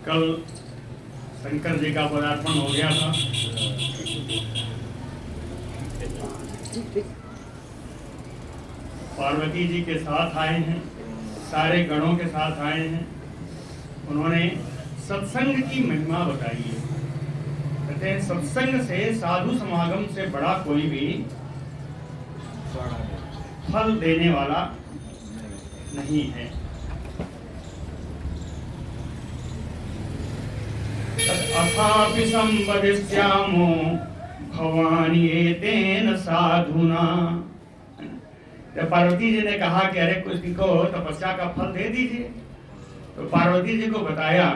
कल शंकर जी का पदार्पण हो गया था। पार्वती जी के साथ आए हैं, सारे गणों के साथ आए हैं। उन्होंने सत्संग की महिमा बताई है। कहते हैं सत्संग से, साधु समागम से बड़ा कोई भी फल देने वाला नहीं है। अथापि संवदिष्यामो भवानी एतेन साधुना। जब पार्वती जी ने कहा कि अरे कुछ को तपस्या का फल दे दीजिए, तो पार्वती जी को बताया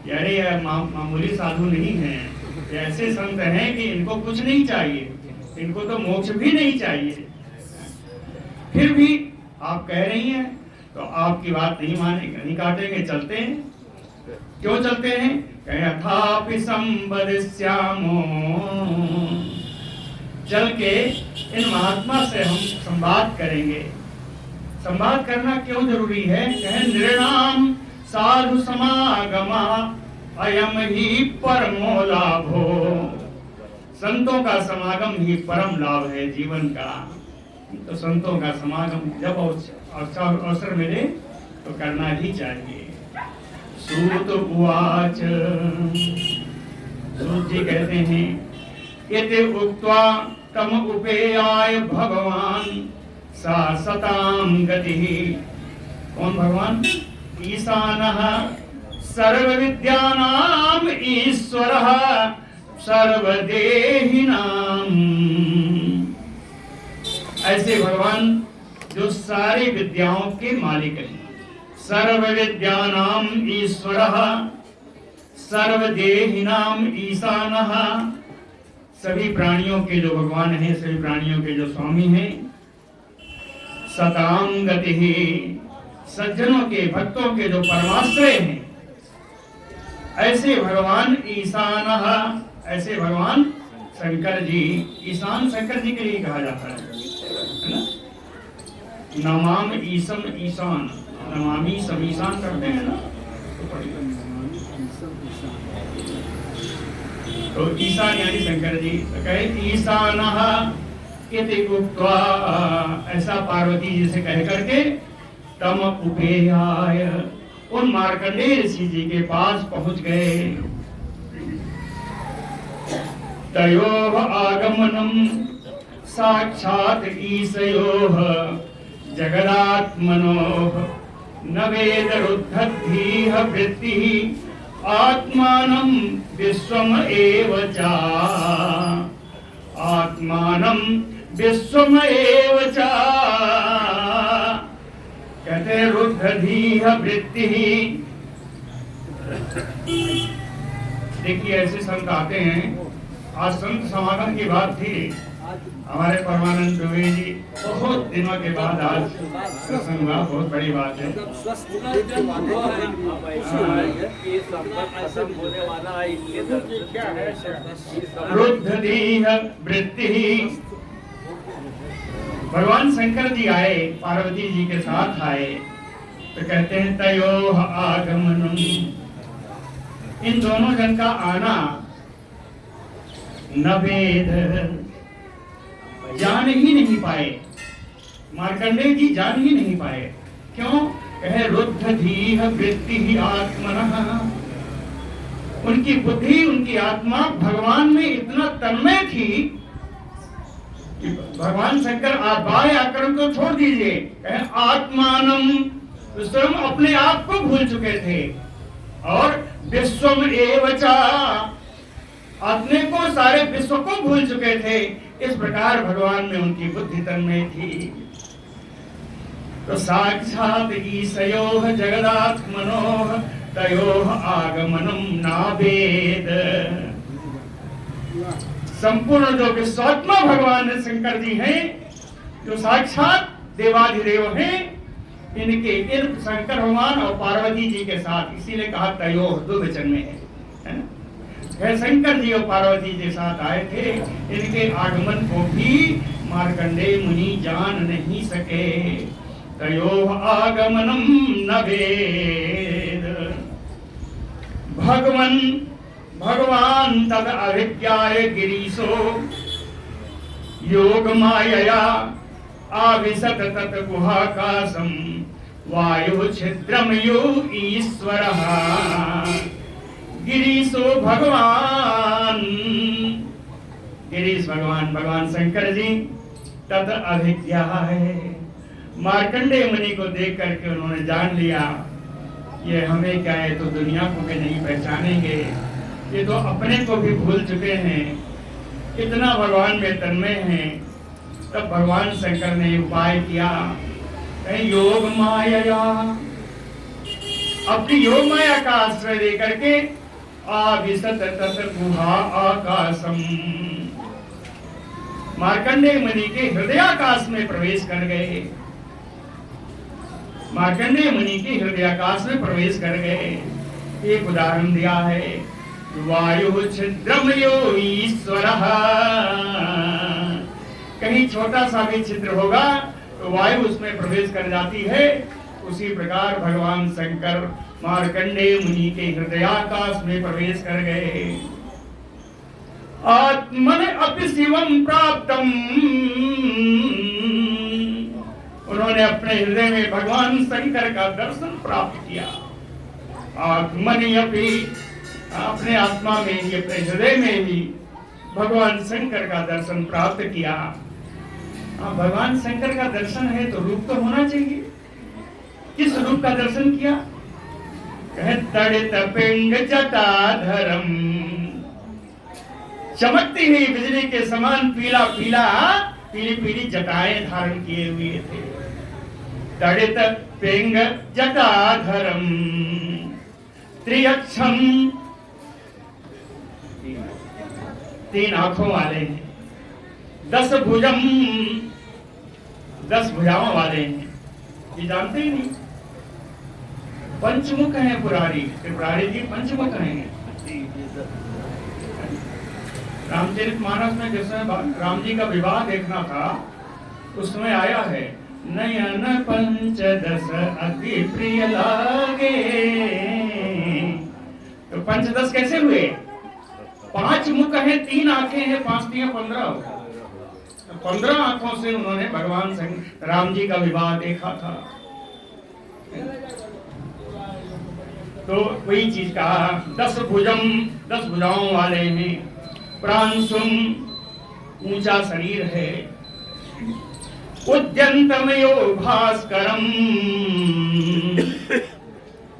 कि अरे यह मामूली साधु नहीं है, ये ऐसे संत हैं कि इनको कुछ नहीं चाहिए, इनको तो मोक्ष भी नहीं चाहिए। फिर भी आप कह रही हैं तो आपकी बात नहीं मानेंगे, नहीं काटेंगे, चलते हैं। क्यों चलते हैं? अथापि संवदिष्यामो, चल के इन महात्मा से हम संवाद करेंगे। संवाद करना क्यों जरूरी है? नृणाम साधु समागमा अयम ही परमो लाभो। संतों का समागम ही परम लाभ है जीवन का। तो संतों का समागम जब अवसर मिले तो करना ही चाहिए। सूत उवाच, सूत जी कहते हैं इति उक्त्वा तम उपेयाय भगवान सा सताम गतिः। कौन भगवान? ईशानः सर्व विद्यानाम ईश्वरः सर्वदेहिनाम। ऐसे भगवान जो सारी विद्याओं के मालिक हैं। सर्व विद्यानाम ईश्वरः सर्वदेहिनाम ईशानः। सभी प्राणियों के जो भगवान हैं, सभी प्राणियों के जो स्वामी हैं। सताम गतिः, सज्जनों के, भक्तों के जो परमाश्रय हैं। ऐसे भगवान ईशानः, ऐसे भगवान शंकर जी। ईशान शंकर जी के लिए कहा जाता है ना? नमाम ईशम ईशान, नमामि सब ईशान करते हैं ना। तो ईशान यानी शंकर जी। तो कहे ईशानः इति उक्त्वा, ऐसा पार्वती जी से कह करके तम उपेयाय, उन मार्कंडेय ऋषि जी के पास पहुंच गए। तयोः आगमनम साक्षात ईशयोः जगदात्मनोः न वेदरुद्धद्धीह वृत्तिः आत्मानं विश्वम एव च। आत्मानं विश्वम एव च। कहते रुद्धधीह वृत्तिः। देखिए ऐसे संत आते हैं। आज संत समागम की बात थी। हमारे परमानंद दुबे जी बहुत दिनों के बाद आज प्रसंग हुआ, बहुत बड़ी बात है। रुद्धधीह वृत्तिः। भगवान शंकर जी आए, पार्वती जी के साथ आए, तो कहते हैं तयोः आगमनम। इन दोनों जन का आना न वेद, जान ही नहीं पाए। मार्कंडेय जी जान ही नहीं पाए। क्यों? कहे रुद्धधीह वृत्तिः आत्मनः। उनकी बुद्धि, उनकी आत्मा भगवान में इतना तन्मय थी कि भगवान शंकर बाह्य आकरण को छोड़ दीजिए, कहे आत्मानम, स्वयं अपने आप को भूल चुके थे। और विश्वम एव च, अपने को, सारे विश्व को भूल चुके थे। इस प्रकार भगवान में उनकी बुद्धि तन्मय थी। तो साक्षात ईशयोः जगदात्मनोः तयोः आगमनम नावेद। संपूर्ण जो विश्वात्मा भगवान शंकर जी हैं, जो साक्षात देवाधिदेव हैं, इनके इन शंकर भगवान और पार्वती जी के साथ, इसीलिए कहा तयोः, द्विवचन में है ना? शंकर जी और पार्वती जी साथ आए थे। इनके आगमन को भी मार्कंडेय मुनि जान नहीं सके। तयोः आगमनम न वेद। भगवान तद अभिज्ञाय गिरीशो योग मायया आविशत तत् गुहाकाशम वायु छिद्रम यो ईश्वरः। गिरीशो भगवान, गिरीश भगवान, भगवान शंकर जी तत् अभिज्ञा है। मार्कंडेय मुनि को देख करके उन्होंने जान लिया ये हमें क्या है, तो दुनिया को भी नहीं पहचानेंगे, ये तो अपने को भी भूल चुके हैं, इतना भगवान में तन्मय हैं। तब भगवान शंकर ने उपाय किया, योग माया, अपनी योग माया का आश्रय लेकर के आविशत तत् गुहा आकाशम, मार्कंडेय मुनि के हृदयाकाश में प्रवेश कर गए। मार्कंडेय मुनि के हृदयाकाश में प्रवेश कर गए। एक उदाहरण दिया है, वायु छिद्रम यो ईश्वरः। कहीं छोटा सा भी छिद्र होगा तो वायु उसमें प्रवेश कर जाती है। उसी प्रकार भगवान शंकर मार्कंडेय मुनि के हृदयाकाश में प्रवेश कर गए। आत्मन अपि शिवम प्राप्तम, उन्होंने अपने हृदय में भगवान शंकर का दर्शन प्राप्त किया। आत्मनि अपि, अपने आत्मा में ही, अपने हृदय में ही भगवान शंकर का दर्शन प्राप्त किया। भगवान शंकर का दर्शन है तो रूप तो होना चाहिए। किस रूप का दर्शन किया? तड़ित पिंग जटाधरम, चमकती हुई बिजली के समान पीला पीला, पीली पीली जटाएं धारण किए हुए थे। तड़ित पिंग जटाधरम त्रियक्षम, तीन आंखों वाले हैं। 10 भुजम, 10 भुजाओं वाले हैं। ये जानते ही नहीं। पंचमुख हैं पुरारी, त्रिपुरारी जी पंचमुख हैं। रामचरितमानस में जिस समय राम जी का विवाह देखना था उस समय आया है, नयन पंचदश अति प्रिय लागे। तो पंचदश कैसे हुए? 5 मुख हैं, 3 आंखें हैं, 5 3 15 होगा। 15 आंखों से उन्होंने भगवान राम जी का विवाह देखा था। तो वही चीज कहा, 10 भुजम, 10 भुजाओं वाले हैं। प्रांशुम, ऊंचा शरीर है। उद्यंतमयो भास्करम,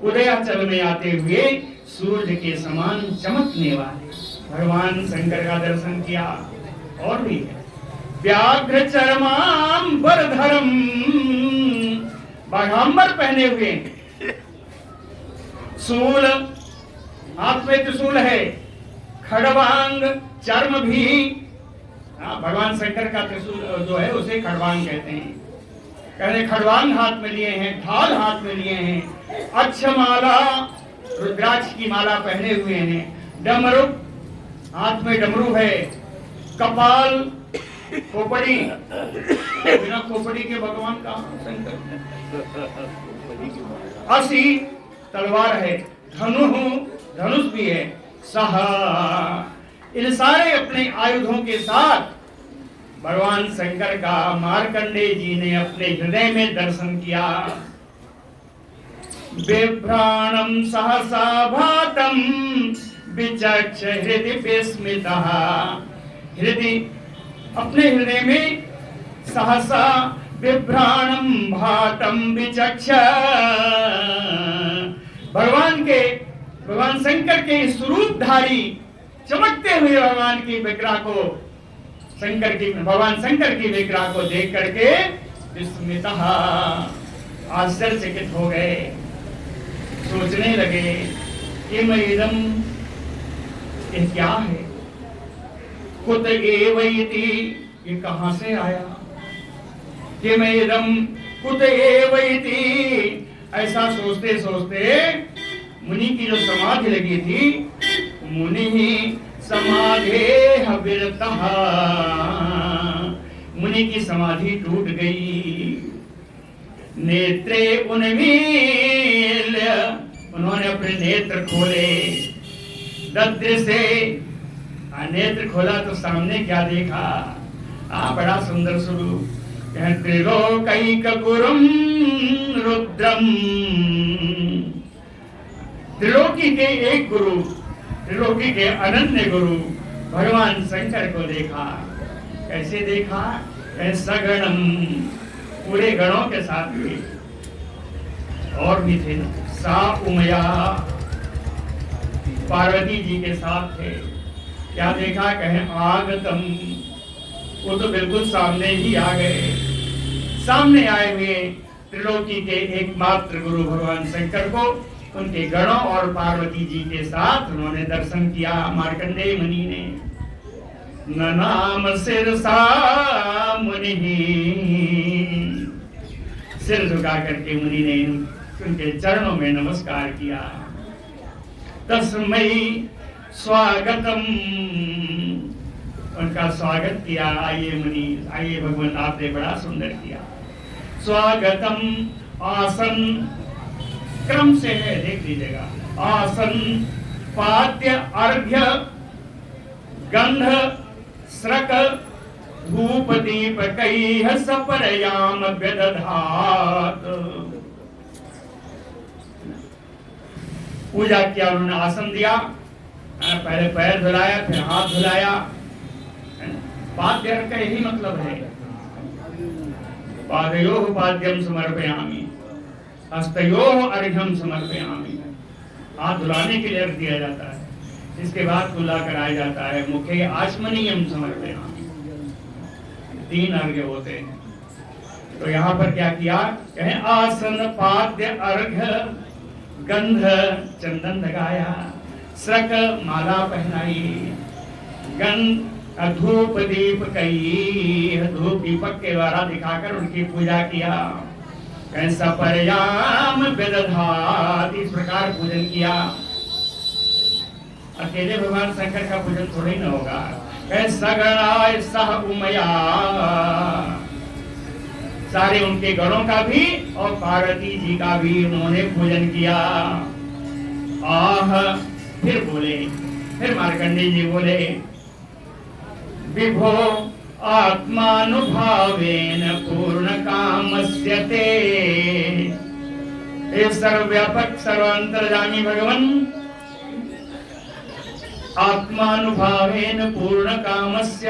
उदयाचल में आते हुए सूर्य के समान चमकने वाले भगवान शंकर का दर्शन किया। और भी है, व्याघ्र चरमांबरधरम, बाघांबर पहने हुए, शूल, हाथ में त्रिशूल है, खड़वांग, चर्म भी। भगवान शंकर का त्रिशूल जो है उसे खड़वांग कहते हैं। कहते खड़वांग हाथ में लिए हैं, ढाल हाथ में लिए हैं, अक्षमाला, रुद्राक्ष की माला पहने हुए हैं, डमरू, हाथ में डमरू है, कपाल, खोपड़ी, बिना खोपड़ी के भगवान का शंकर, असी, तलवार है, धनुष भी है, सहा। इन सारे अपने आयुधों के साथ भगवान शंकर का मार्कंडेय जी ने अपने हृदय में दर्शन किया। बिभ्राणम सहसा भातम विचक्ष हृदय विस्मितः, हृदय, अपने हृदय में सहसा बिभ्राणम भातम विचक्ष, भगवान शंकर के स्वरूपधारी चमकते हुए भगवान की विग्रह को, भगवान शंकर की विग्रह को देख करके विस्मितः, आश्चर्यचकित हो गए। सोचने लगे कि मैं इदम, ये क्या है? कुत एवैति, ये कहां से आया? कि मैं इदम कुत एवैति, ऐसा सोचते सोचते मुनि की जो समाधि लगी थी, मुनि ही समाधेह विरतः, मुनि की समाधि टूट गई। नेत्रे उन्मील्य, उन्होंने अपने नेत्र खोले। ददृशे, नेत्र खोला तो सामने क्या देखा? बड़ा सुंदर स्वरूप। त्रिलोकैकगुरुं रुद्रम, त्रिलोकी के एक गुरु, त्रिलोकी के अनन्य गुरु भगवान शंकर को देखा। कैसे देखा? सगणम, पूरे गणों के साथ थे, और भी थे। सा उमया, पार्वती जी के साथ थे। क्या देखा? कहे आगतम, वो तो बिल्कुल सामने ही आ गए। सामने आए हुए त्रिलोकी के एकमात्र गुरु भगवान शंकर को उनके गणों और पार्वती जी के साथ उन्होंने दर्शन किया। मार्कंडेय मुनि ने ननाम शिरसा मुनि, सिर झुका करके मुनि ने उनके चरणों में नमस्कार किया। तस्मै स्वागतम, उनका स्वागत किया। आइए मुनि, आइए भगवान, आपने बड़ा सुंदर किया। स्वागतम, आसन क्रम से है, देख लीजिएगा। आसन, पाद्य, अर्घ्य, गंध, स्रक, धूप, दीप, कैः सपरयाम व्यदधात। पूजा किया उन्होंने, आसन दिया, पहले पैर धुलाया, फिर हाथ धुलाया। पाद्य का यही मतलब है। पादयोः पाद्यम समर्पयामि, हस्तयोः अर्घ्यम समर्पयामि। हाथ धुलाने के लिए अर्घ दिया जाता है, इसके बाद कुल्ला कराया जाता है। मुखे आचमनीयम समर्पयामि, 3 अर्घ्य होते हैं। तो यहाँ पर क्या किया? कहे आसन, पाद्य, अर्घ्य, गंध, चंदन लगाया, स्रक, माला पहनाई, गंध, धूप, दीप, कैः, धूप दीपक के द्वारा दिखाकर उनकी पूजा किया। कैसा परयाम व्यदधात, इस प्रकार पूजन किया। अकेले भगवान शंकर का पूजन थोड़ी न होगा। कैसा गणाय सह उमया, सारे उनके गणों का भी और पार्वती जी का भी उन्होंने पूजन किया। आह, फिर बोले, फिर मार्कंडेय जी बोले, विभो आत्मानुभावेन पूर्ण कामस्य ते, हे सर्वव्यापक सर्वांतर्यामी भगवान, आत्मानुभावेन पूर्ण कामस्य,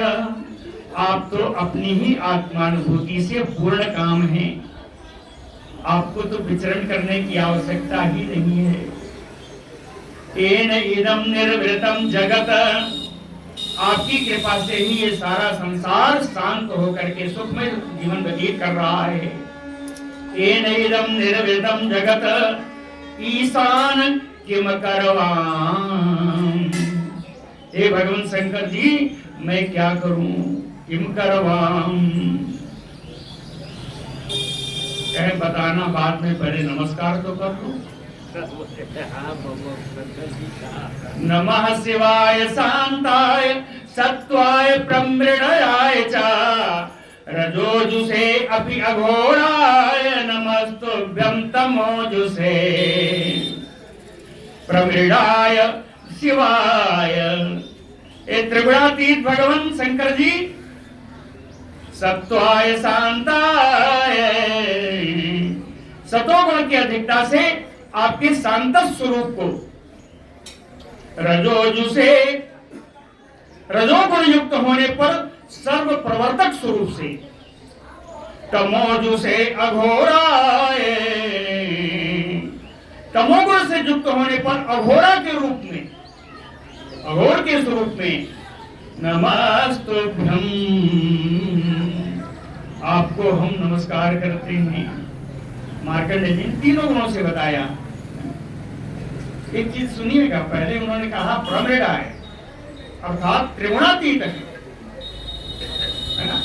आप तो अपनी ही आत्मानुभूति से पूर्ण काम है। आपको तो विचरण करने की आवश्यकता ही नहीं है। येन इदं निर्वृतं जगत, आपकी कृपा से ही ये सारा संसार शांत होकर के सुखमय जीवन व्यतीत कर रहा है। येन इदं निर्वृतं जगत, ईशान किम करवाम, हे भगवान शंकर जी, मैं क्या करूं? किम करवाम, कहे बताना बाद में, पहले नमस्कार तो कर लो। नमः शिवाय शांताय सत्वाय प्रमृणयाय च, रजोजुषे अपि अघोराय नमस्तुभ्यं तमोजुषे प्रमृणाय शिवाय। ए त्रिगुणातीत भगवान शंकर जी, सत्वाय शांताय, सतोगुण की अधिकता से आपके शांत स्वरूप को, रजोजुषे, रजोगुण युक्त होने पर सर्व प्रवर्तक स्वरूप से, तमोजुषे अघोराय, तमोगुण से युक्त होने पर अघोरा के रूप में, अघोर के स्वरूप में, नमस्तुभ्यं, आपको हम नमस्कार करते हैं। मार्कंडेय जी तीनों गुणों से बताया। एक चीज सुनिएगा, पहले उन्होंने कहा प्रमृणाय, अर्थात त्रिगुणातीत है ना।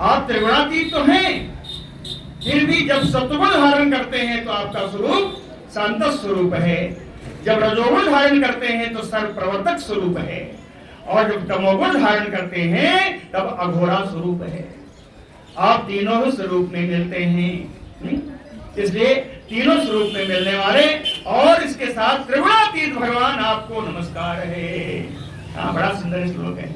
आप त्रिगुणातीत तो हैं, फिर भी जब सत्वगुण धारण करते हैं तो आपका स्वरूप शांत स्वरूप है, जब रजोगुण धारण करते हैं तो सर्व प्रवर्तक स्वरूप है, और जब तमोगुण धारण करते हैं तब अघोरा स्वरूप है। आप तीनों स्वरूप में मिलते हैं, इसलिए तीनों स्वरूप में मिलने वाले और इसके साथ त्रिगुणातीत भगवान आपको नमस्कार है। हाँ, बड़ा सुंदर श्लोक है।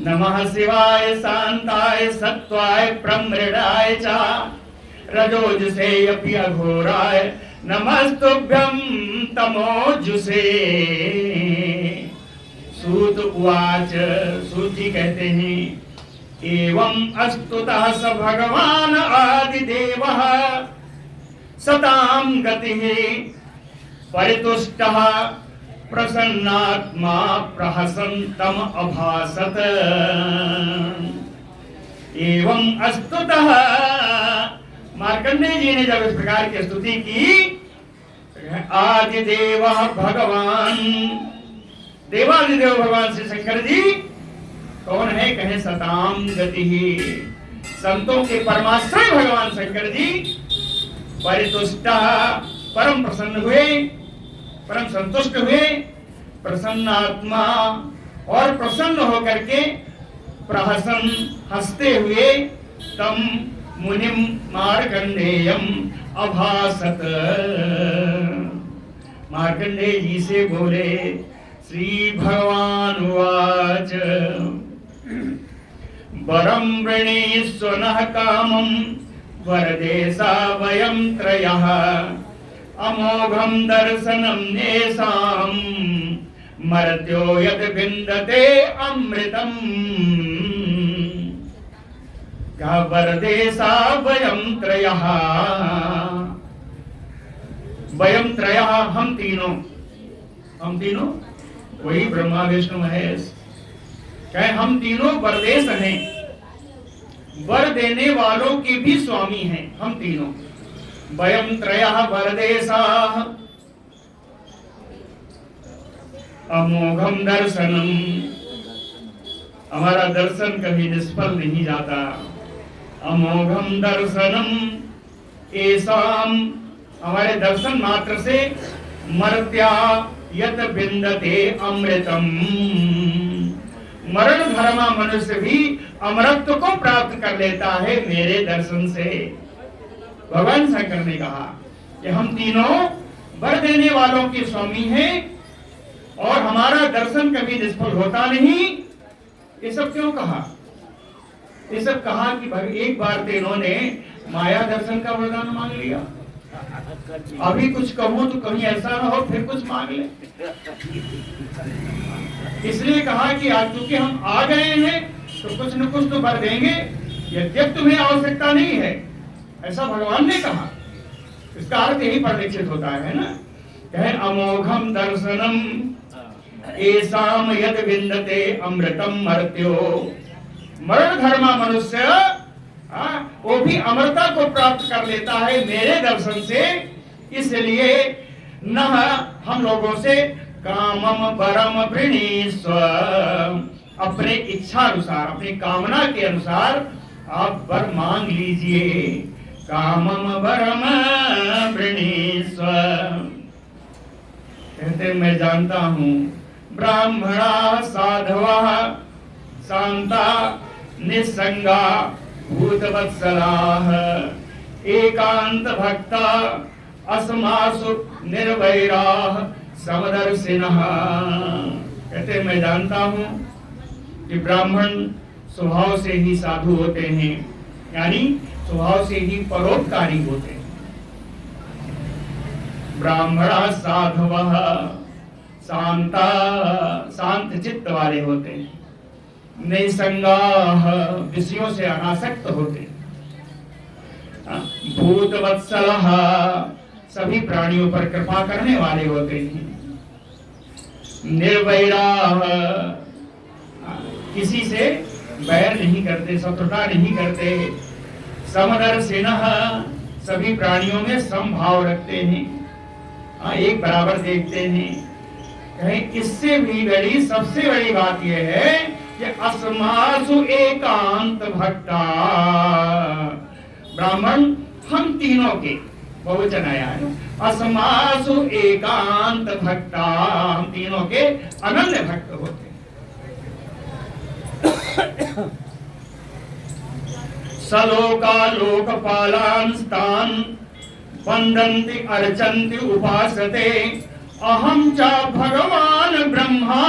नमः शिवाय शांताय सत्वाय प्रमृडाय च रजोजुषे अपि अघोराय नमस्तुभ्यं तमोजुषे। सूत उवाच, सूत जी कहते हैं, एवं अस्तुतः स भगवान आदिदेवः सतां गतिः परितुष्टः प्रसन्नात्मा प्रहसन्तम अभासत। एवं अस्तुतः, मार्कंडेय जी ने जब इस प्रकार की स्तुति की, आदिदेव भगवान, देवादिदेव भगवान श्री शंकर जी कौन है? कहे सताम गति, संतों के परमाश्रय भगवान शंकर जी परितुष्ट, परम प्रसन्न हुए, परम संतुष्ट हुए, प्रसन्नात्मा, और प्रसन्न होकर के प्रहसन, हंसते हुए, तम मुनिम मार्कंडेयम अभासत, मार्कंडेय जी से बोले। श्री भगवान वाच, वरम वृणीष्वनः कामं वरदेशा वयं त्रयः अमोघं दर्शनं येषां मर्त्यो यद् विन्दते अमृतम्। वरदेशा वयं त्रयः, वयं त्रयः, हम तीनों, हम तीनों, वही ब्रह्मा विष्णु महेश, कहे हम तीनों वरदेश हैं, वर देने वालों के भी स्वामी हैं हम तीनों। वयं त्रयः वरदेशाः अमोघम दर्शनम, हमारा दर्शन कभी निष्फल नहीं जाता। अमोघम दर्शनम एसाम, हमारे दर्शन मात्र से मर्त्या यत विन्दते अमृतम, मरण धर्मा मनुष्य भी अमरत्व को प्राप्त कर लेता है मेरे दर्शन से। भगवान शंकर ने कहा कि हम तीनों वर देने वालों के स्वामी हैं और हमारा दर्शन कभी निष्फल होता नहीं। ये सब क्यों कहा? ये सब कहा कि एक बार तो इन्होंने माया दर्शन का वरदान मांग लिया, अभी कुछ कहूं तो कहीं ऐसा ना हो फिर कुछ मांग ले, इसलिए कहा कि आज चूंकि हम आ गए हैं तो कुछ न कुछ तो वर देंगे, यद्यप तुम्हें आवश्यकता नहीं है, ऐसा भगवान ने कहा। इसका अर्थ यही परिलक्षित होता है ना, कहे अमोघम दर्शनम एसाम यद विन्दते अमृतम मर्त्यो, मरण धर्मा मनुष्य वो भी अमरता को प्राप्त कर लेता है मेरे दर्शन से। इसलिए न हम लोगों से कामम वरम वृणीस्व, अपने इच्छा अनुसार, अपनी कामना के अनुसार आप वर मांग लीजिए। कामम वरम वृणीस्व, कहते मैं जानता हूँ ब्राह्मणा साधवा शांता निस्संगा भूतवत्सलाः एकांत भक्ता अस्मासु निर्वैराः समदर्शिनः। कहते मैं जानता हूँ कि ब्राह्मण स्वभाव से ही साधु होते हैं, यानी स्वभाव से ही परोपकारी होते हैं। ब्राह्मणा साधवः शांता, शांत चित्त वाले होते हैं। निसंगाः, विषयों से अनासक्त होते हैं। भूतवत्सलः, सभी प्राणियों पर कृपा करने वाले होते हैं। निर्वैराः, किसी से बैर नहीं करते, शत्रुता नहीं करते। समदर्शिनः, सभी प्राणियों में समभाव रखते हैं, एक बराबर देखते हैं। कहीं इससे भी बड़ी, सबसे बड़ी बात यह है कि अस्मासु एकांत भक्ता, ब्राह्मण हम तीनों के, बहुवचन आया है, अस्मासु एकांत भक्ता, हम तीनों के अनन्य भक्त होते हैं। सलोका लोकपालान स्तान वंदन्ति अर्चन्ति उपासते अहम च भगवान ब्रह्मा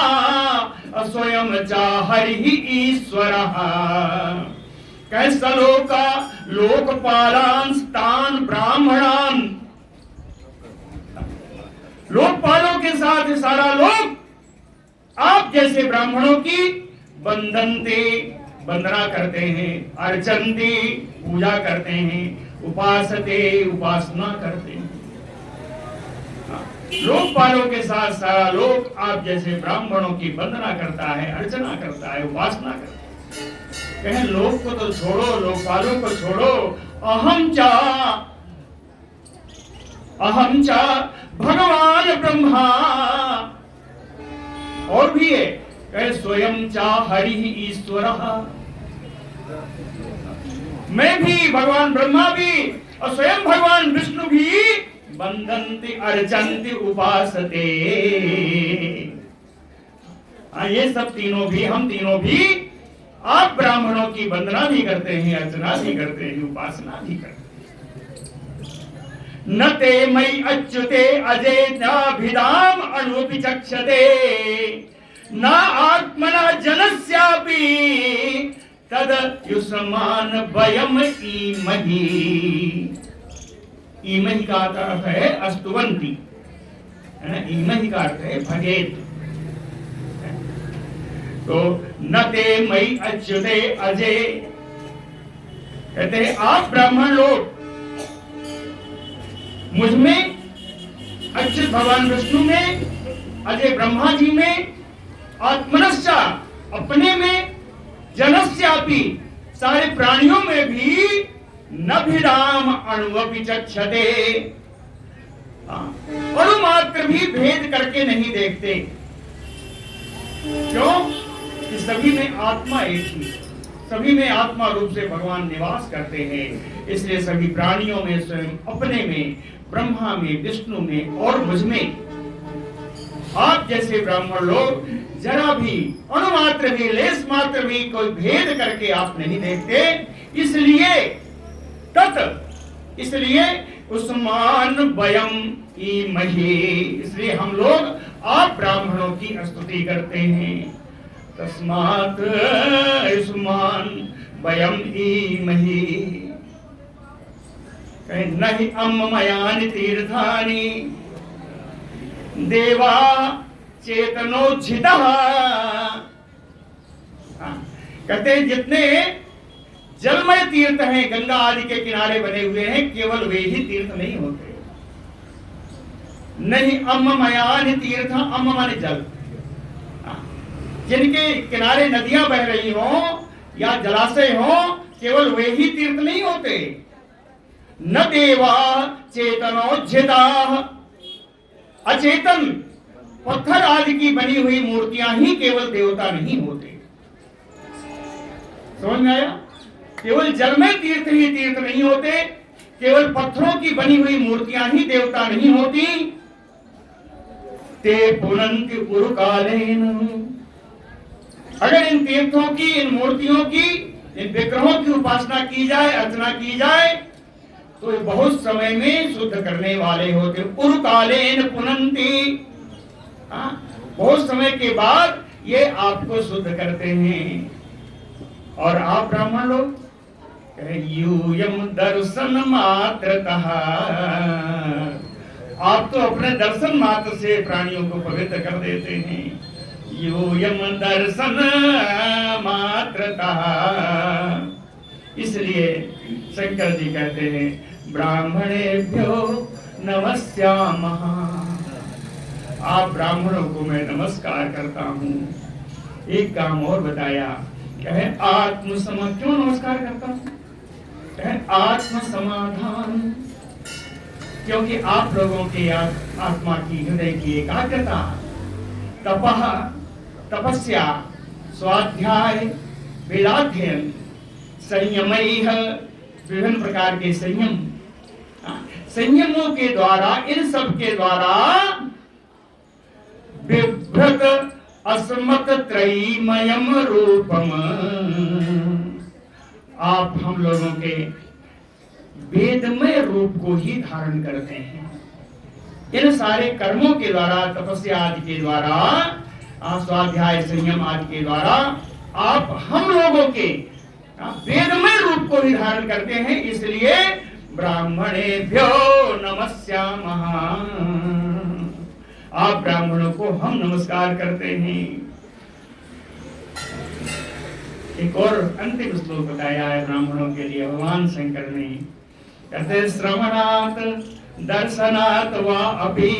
स्वयं च हरि ईश्वरः कैसलोका लोकपालान तान ब्राह्मणान। लोकपालों के साथ सारा लोक आप जैसे ब्राह्मणों की बंदनते वंदना करते हैं, अर्चनते पूजा करते हैं, उपासते उपासना करते हैं। लोकपालों के साथ सारा लोक आप जैसे ब्राह्मणों की वंदना करता है, अर्चना करता है, उपासना करता है। कहें लोक को तो छोड़ो, लोकपालों को छोड़ो, अहम चा भगवान ब्रह्मा। और भी है, कहे स्वयं चा हरि ईश्वरः, मैं भी भगवान ब्रह्मा भी और स्वयं भगवान विष्णु भी वंदन्ति अर्चन्ति उपासते। ये सब तीनों भी, हम तीनों भी आप ब्राह्मणों की वंदना भी करते हैं, अर्चना भी करते हैं, उपासना भी करते हैं। न ते मयि अच्युते अजेताभिधाम अनुपिचक्षते न आत्मना जनस्यापि तद युष्मान वयम ईमहि। ईमहि का अर्थ है अस्तुवंती, ईमहि का अर्थ है भजेत। तो न ते मयि अच्युते अजय, कहते हैं आप ब्राह्मण लोग मुझ में, अच्युत भगवान विष्णु में, अजय ब्रह्मा जी में, आत्मनश्चा अपने में, जनस्यापि सारे प्राणियों में भी न भिराम अणुवपि चक्षते, अणु मात्र भी भेद करके नहीं देखते। क्यों? कि सभी में आत्मा एक ही, सभी में आत्मा रूप से भगवान निवास करते हैं। इसलिए सभी प्राणियों में, स्वयं अपने में, ब्रह्मा में, विष्णु में और मुझ में आप जैसे ब्राह्मण लोग जरा भी, अणुमात्र भी, लेस मात्र भी कोई भेद करके आप नहीं देखते। इसलिए उस्मान वयम ईमहि, इसलिए हम लोग आप ब्राह्मणों की स्तुति करते हैं। तस्मात् उस्मान वयम ईमहि। नहि अम्मयानि तीर्थानि देवा चेतनोज्झितः। कहते हैं जितने जलमय तीर्थ हैं, गंगा आदि के किनारे बने हुए हैं, केवल वे ही तीर्थ नहीं होते। नहीं अम्मयानि तीर्थ, अम्म माने जल, जिनके किनारे नदियां बह रही हो या जलाशय हो, केवल वे ही तीर्थ नहीं होते। न देवा चेतनोज्झिता, अचेतन पत्थर आदि की बनी हुई मूर्तियां ही केवल देवता नहीं होते। समझ में आया? केवल जल में तीर्थ ही तीर्थ नहीं होते, केवल पत्थरों की बनी हुई मूर्तियां ही देवता नहीं होती। ते पुनन्ति उरुकालेन, अगर इन तीर्थों की, इन मूर्तियों की, इन विग्रहों की उपासना की जाए, अर्चना की जाए, तो बहुत समय में शुद्ध करने वाले होते। उरुकालेन पुनन्ति, बहुत समय के बाद ये आपको शुद्ध करते हैं। और आप ब्राह्मण लोग यूयम दर्शन मात्रतः, आप तो अपने दर्शन मात्र से प्राणियों को पवित्र कर देते हैं। यूयम दर्शन मात्रतः, इसलिए शंकर जी कहते हैं ब्राह्मणेभ्यो नमस्यामः। आप ब्राह्मणों को मैं नमस्कार करता हूँ। एक काम और बताया, कहे आत्मसम, क्यों नमस्कार करता हूँ? कहे आत्म समाधान, क्योंकि आप लोगों के आत्मा की, हृदय की एकाग्रता, तपः तपस्या, स्वाध्याय, वेदाध्ययन, संयमैः, विभिन्न प्रकार के संयम, संयमों के द्वारा, इन सब के द्वारा बिभ्रत अस्मत् त्रयीमयम रूपम, आप हम लोगों के वेदमय रूप को ही धारण करते हैं। इन सारे कर्मों के द्वारा, तपस्या आदि के द्वारा, स्वाध्याय संयम आदि के द्वारा आप हम लोगों के वेदमय रूप को ही धारण करते हैं। इसलिए ब्राह्मणेभ्यो नमस्यामः, आप ब्राह्मणों को हम नमस्कार करते हैं। एक और अंतिम श्लोक बताया है ब्राह्मणों के लिए भगवान शंकर ने, कहते श्रवणात् दर्शनात् वा अपि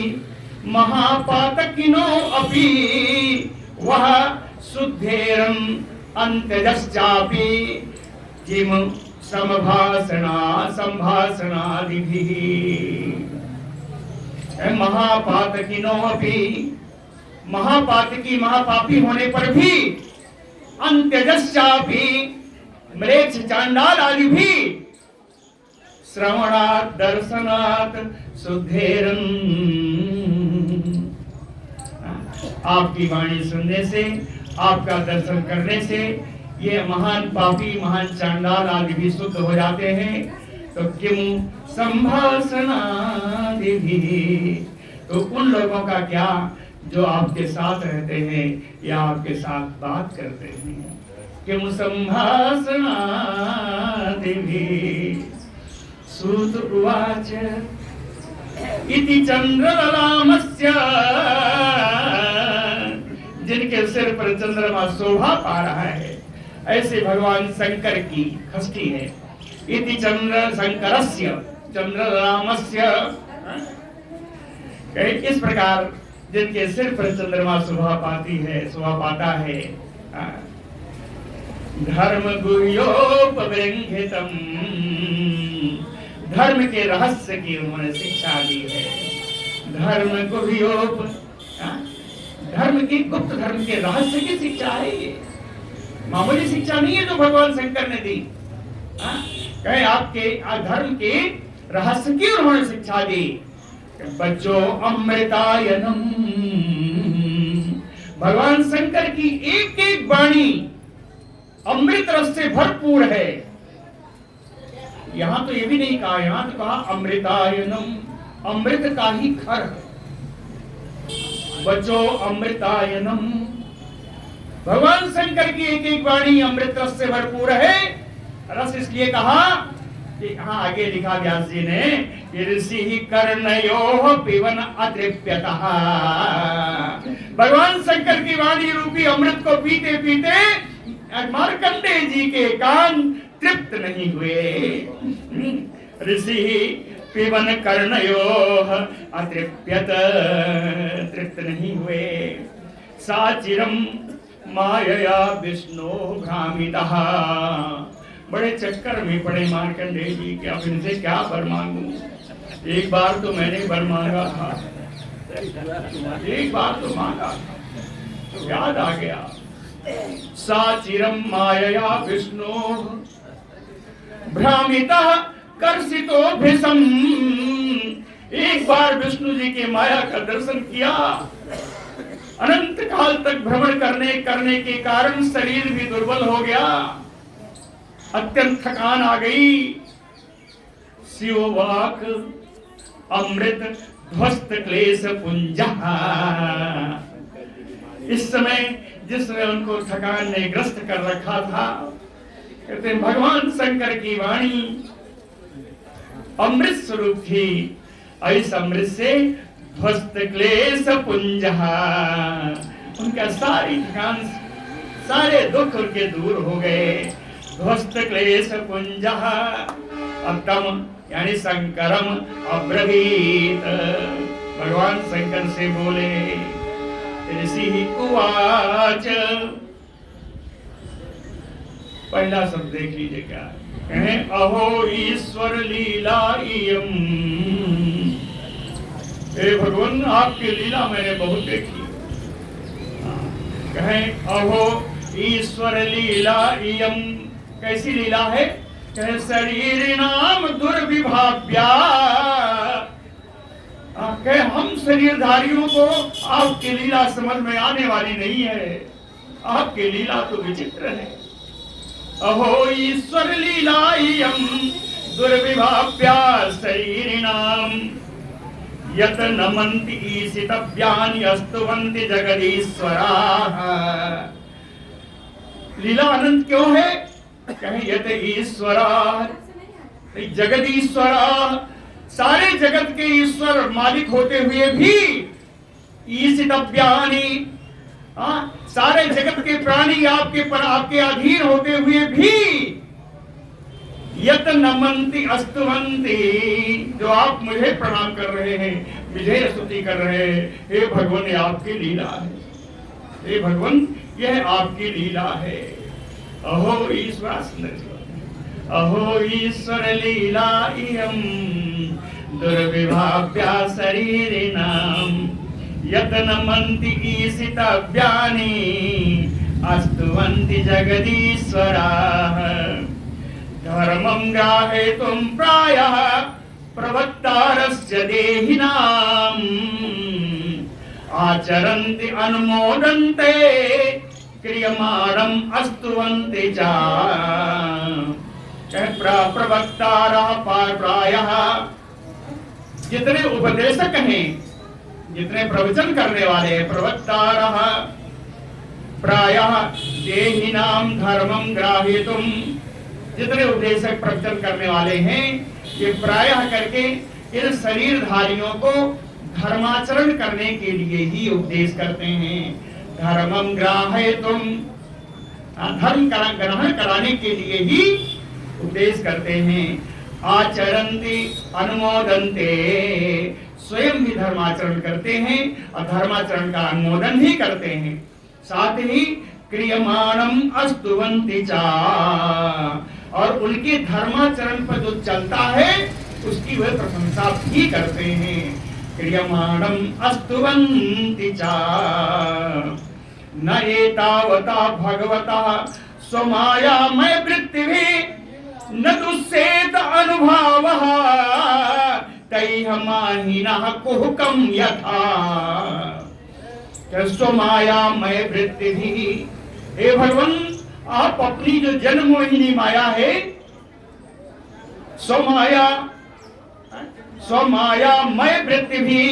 महापातकिनो अपि वह शुद्धेरं अंत्यजश्चापि किम समभाषणा संभाषणादिभिः। महापातकिनो अपि, महापातकी महापापी होने पर भी, अंत्यजश्चापि म्लेच्छ चांडाल आदि भी, श्रवणात् दर्शनात् शुद्धेरं, आपकी वाणी सुनने से, आपका दर्शन करने से ये महान पापी महान चांडाल आदि भी शुद्ध हो जाते हैं। तो किम संभाषणादि भी, तो उन लोगों का क्या जो आपके साथ रहते हैं या आपके साथ बात करते हैं। किम संभाषणादि भी। सूत उवाच इति चंद्रललामस्य, जिनके सिर पर चंद्रमा शोभा पा रहा है ऐसे भगवान शंकर की खष्टी है। इति चंद्र शंकरस्य चंद्रललामस्य, इस प्रकार जिनके सिर पर चंद्रमा शोभा पाती है, शोभा पाता है। धर्म गुह्योपबृंहितम्, धर्म के रहस्य की उन्होंने शिक्षा दी है। धर्म गुह्योप, धर्म की गुप्त धर्म के रहस्य की शिक्षा है। ये मामूली शिक्षा नहीं है जो भगवान शंकर ने दी। कहे आपके धर्म के रहस्य की उन्होंने शिक्षा दी। बच्चों अमृतायनम, भगवान शंकर की एक एक वाणी अमृत रस से भरपूर है। यहां तो ये भी नहीं कहा, यहां तो कहा अमृतायनम, अमृत का ही खर। बच्चों अमृतायनम, भगवान शंकर की एक एक वाणी अमृत रस से भरपूर है। रस इसलिए कहा कि हाँ आगे लिखा व्यास जी ने, ऋषि कर्णयोः पिबन अतृप्यतः, भगवान शंकर की वाणी रूपी अमृत को पीते पीते मार्कंडेय जी के कान तृप्त नहीं हुए। ऋषि पिबन कर्णयोः अतृप्यत, तृप्त नहीं हुए। साचिरम मायया विष्णु भ्रामितः, बड़े चक्कर में पड़े मार्कंडेय जी कि अब इनसे क्या वर मांगू। एक बार तो मैंने वर मांगा था, एक बार तो मांगा तो याद आ गया। साचिरम मायया विष्णु भ्रामितः कर्षितो भीषम, एक बार विष्णु जी के माया का दर्शन किया। अनंत काल तक भ्रमण करने के कारण शरीर भी दुर्बल हो गया, अत्यंत थकान आ गई। शिववाक अमृत ध्वस्त क्लेश पुंजः, इस समय जिस समय उनको थकान ने ग्रस्त कर रखा था, कहते भगवान शंकर की वाणी अमृत स्वरूप थी। इस अमृत से ध्वस्त क्लेश पुंजः, उनका सारी थकान सारे दुख उनके दूर हो गए। ध्वस्त क्लेश पुंजः तम यानी शंकरम अब्रवीत, भगवान शंकर से बोले। ऋषि उवाच, पहला शब्द देख लीजिए क्या है। अहो ईश्वर लीला इयम्, हे भगवान आपकी लीला मैंने बहुत देखी। कहें अहो ईश्वर लीला इयम्, कैसी लीला है। कहे शरीर नाम दुर्विभाव्या, कहे हम शरीरधारियों को आपकी लीला समझ में आने वाली नहीं है। आपकी लीला तो विचित्र है। अहो ईश्वर लीला इयम् दुर्विभाव्या शरीरिणाम यत नमन्ति ईशितव्यानि अस्तुवन्ति जगदीश्वराः। लीला अनंत क्यों है? कहें यत ईश्वरा, जगदीश्वरा, सारे जगत के ईश्वर मालिक होते हुए भी, ईशितव्यानि, सारे जगत के प्राणी आपके अधीन होते हुए भी, यत नमन्ति अस्तुवन्ति, जो आप मुझे प्रणाम कर रहे हैं, मुझे स्तुति कर रहे हैं, हे भगवान ये आपकी लीला है, हे भगवान यह आपकी लीला है। अहो ईश्वर, अहो ईश्वर लीला इयं दुर्विभाव्या शरीरिणां, यत नमन्ति ईशितव्यानि अस्तुवन्ति जगदीश्वराः। धर्मं ग्राहेतुं प्रायः प्रवक्तारस्य देहिनाम्, आचरन्ति अनुमोदन्ते क्रियमाणम् अस्तुवन्ति च। प्रवक्तारः प्रायः, जितने उपदेशक हैं, जितने प्रवचन करने वाले हैं, प्रवक्तारः प्रायः देहिनां धर्मं ग्राहेतुं, जितने उपदेशक प्रवचन करने वाले हैं, ये प्रायः करके इन शरीरधारियों को धर्माचरण करने के लिए ही उपदेश करते हैं। धर्मं ग्राहेतुं, धर्म ग्रहण कराने के लिए ही उपदेश करते हैं। आचरन्ति अनुमोदन्ते, स्वयं भी धर्माचरण करते हैं और धर्माचरण का अनुमोदन भी करते हैं। साथ ही क्रियमाणम अस्तुवन्ति च, और उनके धर्माचरण पर जो चलता है उसकी वह प्रशंसा भी करते हैं। क्रियमाणम अस्तुवन्ति च, न एतावता भगवता स्वमायामय वृत्तिभिः न दुस्सेत अनुभावः तैः माहिनः कुहकं यथा। स्वमायामय वृत्तिभिः, हे भगवान आप अपनी जो जन्म मोहिनी माया है, स्वमायामय वृत्तिभिः,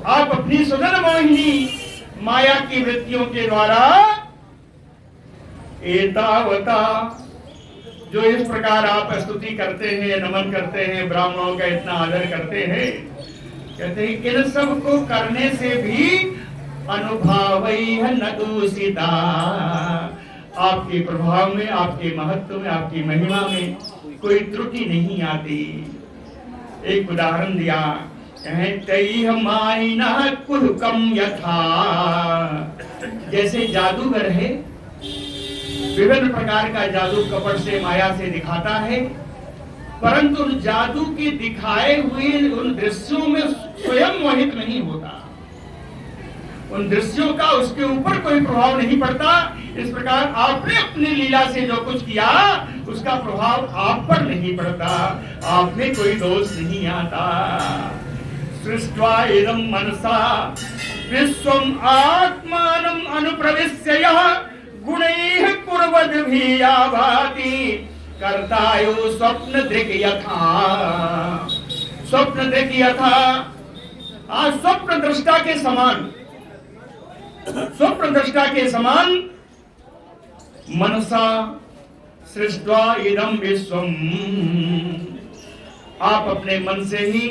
आप अपनी सुदन मोहिनी माया की वृत्तियों के द्वारा एतावता, जो इस प्रकार आप स्तुति करते हैं, नमन करते हैं, ब्राह्मणों का इतना आदर करते हैं, कहते हैं इन सब को करने से भी अनुभावैः न दूषिता, आपके प्रभाव में, आपके महत्व में, आपकी महिमा में कोई त्रुटि नहीं आती। एक उदाहरण दिया, तैः मायिनः कुहकं यथा, जैसे जादूगर है, विभिन्न प्रकार का जादू कपट से, माया से दिखाता है, परंतु उन जादू के दिखाए हुए उन दृश्यों में स्वयं मोहित नहीं होता, उन दृश्यों का उसके ऊपर कोई प्रभाव नहीं पड़ता। इस प्रकार आपने अपनी लीला से जो कुछ किया उसका प्रभाव आप पर नहीं पड़ता, आप में कोई दोष नहीं आता। सृष्ट्वा इदं मनसा विश्वम् आत्मानम् अनुप्रविश्य यः गुणैः कुर्वद्भिः भाति कर्तायो स्वप्नदृक् यथा। स्वप्नदृक् यथा, स्वप्न दृष्टा के समान, स्वप्न दृष्टा के समान मनसा सृष्ट्वा इदं विश्वम्, आप अपने मन से ही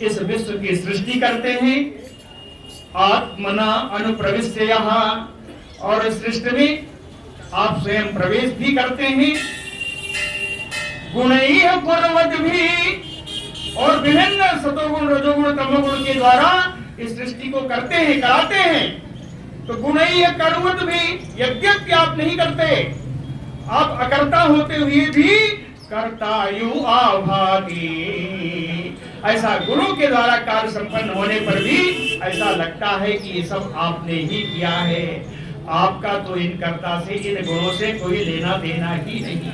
इस विश्व की सृष्टि करते हैं। आत्मना अनुप्रविश्य यहाँ, और सृष्टि में आप स्वयं प्रवेश भी करते हैं। गुणैः कुर्वद्भिः, और विभिन्न सतोगुण रजोगुण तमोगुण के द्वारा इस सृष्टि को करते हैं, कराते हैं। तो गुणैः कुर्वद्भिः, यद्यपि आप नहीं करते, आप अकर्ता होते हुए भी कर्तायु आभाति, ऐसा गुरु के द्वारा कार्य संपन्न होने पर भी ऐसा लगता है कि ये सब आपने ही किया है। आपका तो इन कर्ता से, इन गुणों से कोई लेना देना ही नहीं,